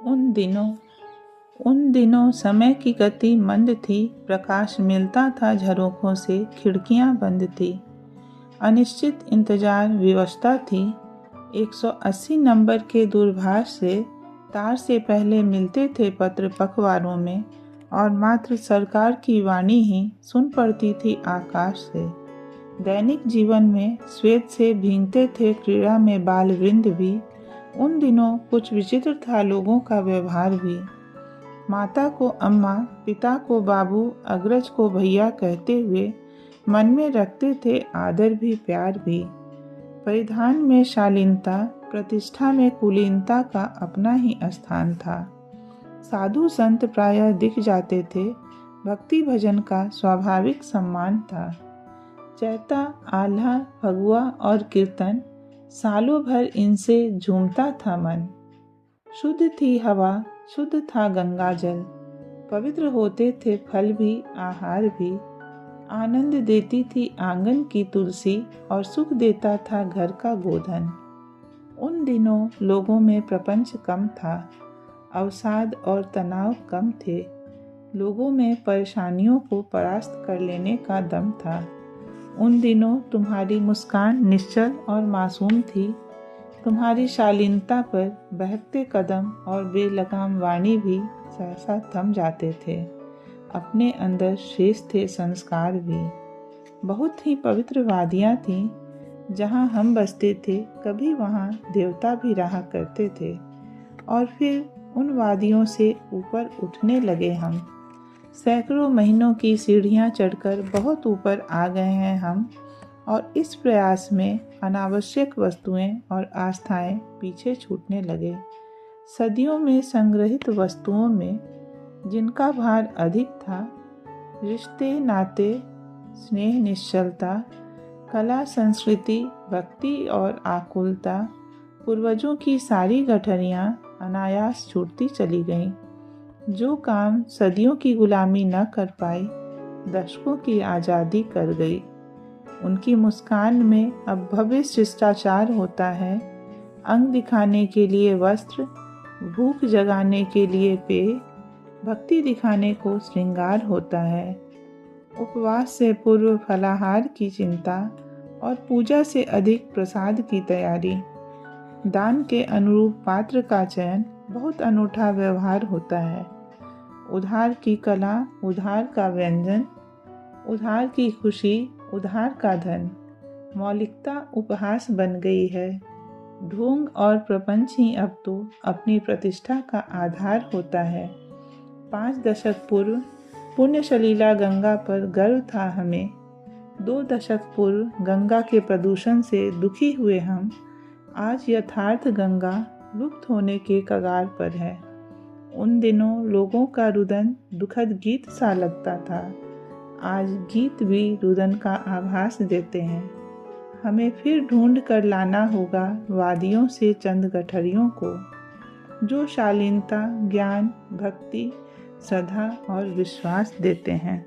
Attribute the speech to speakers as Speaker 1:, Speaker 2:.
Speaker 1: उन दिनों समय की गति मंद थी, प्रकाश मिलता था झरोखों से, खिड़कियां बंद थी, अनिश्चित इंतजार विवशता थी। 180 नंबर के दूरभाष से तार से पहले मिलते थे पत्र पखवारों में, और मात्र सरकार की वाणी ही सुन पड़ती थी आकाश से। दैनिक जीवन में श्वेत से भींगते थे क्रीड़ा में बाल वृंद भी। उन दिनों कुछ विचित्र था लोगों का व्यवहार भी। माता को अम्मा, पिता को बाबू, अग्रज को भैया कहते हुए मन में रखते थे आदर भी प्यार भी। परिधान में शालीनता, प्रतिष्ठा में कुलीनता का अपना ही स्थान था। साधु संत प्रायः दिख जाते थे, भक्ति भजन का स्वाभाविक सम्मान था। चैता, आल्हा, फगुआ और कीर्तन, सालों भर इनसे झूमता था मन। शुद्ध थी हवा, शुद्ध था गंगा जल, पवित्र होते थे फल भी आहार भी। आनंद देती थी आंगन की तुलसी, और सुख देता था घर का गोधन। उन दिनों लोगों में प्रपंच कम था, अवसाद और तनाव कम थे। लोगों में परेशानियों को परास्त कर लेने का दम था। उन दिनों तुम्हारी मुस्कान निश्चल और मासूम थी। तुम्हारी शालीनता पर बहकते कदम और बेलगाम वाणी भी सहसा थम जाते थे। अपने अंदर शेष थे संस्कार भी। बहुत ही पवित्र वादियाँ थीं, जहाँ हम बसते थे, कभी वहाँ देवता भी रहा करते थे। और फिर उन वादियों से ऊपर उठने लगे हम। सैकड़ों महीनों की सीढ़ियाँ चढ़कर बहुत ऊपर आ गए हैं हम, और इस प्रयास में अनावश्यक वस्तुएं और आस्थाएं पीछे छूटने लगे। सदियों में संग्रहित वस्तुओं में जिनका भार अधिक था, रिश्ते नाते, स्नेह निश्चलता, कला संस्कृति, भक्ति और आकुलता, पूर्वजों की सारी गठरियाँ अनायास छूटती चली गईं। जो काम सदियों की गुलामी न कर पाई, दशकों की आज़ादी कर गई। उनकी मुस्कान में अब भव्य शिष्टाचार होता है। अंग दिखाने के लिए वस्त्र, भूख जगाने के लिए पेय, भक्ति दिखाने को श्रृंगार होता है। उपवास से पूर्व फलाहार की चिंता, और पूजा से अधिक प्रसाद की तैयारी। दान के अनुरूप पात्र का चयन, बहुत अनूठा व्यवहार होता है। उधार की कला, उधार का व्यंजन, उधार की खुशी, उधार का धन। मौलिकता उपहास बन गई है। ढोंग और प्रपंच ही अब तो अपनी प्रतिष्ठा का आधार होता है। 5 दशक पूर्व पुण्यशलीला गंगा पर गर्व था हमें। 2 दशक पूर्व गंगा के प्रदूषण से दुखी हुए हम। आज यथार्थ गंगा लुप्त होने के कगार पर है। उन दिनों लोगों का रुदन दुखद गीत सा लगता था। आज गीत भी रुदन का आभास देते हैं। हमें फिर ढूंढ कर लाना होगा वादियों से चंद गठरियों को, जो शालीनता, ज्ञान, भक्ति, श्रद्धा और विश्वास देते हैं।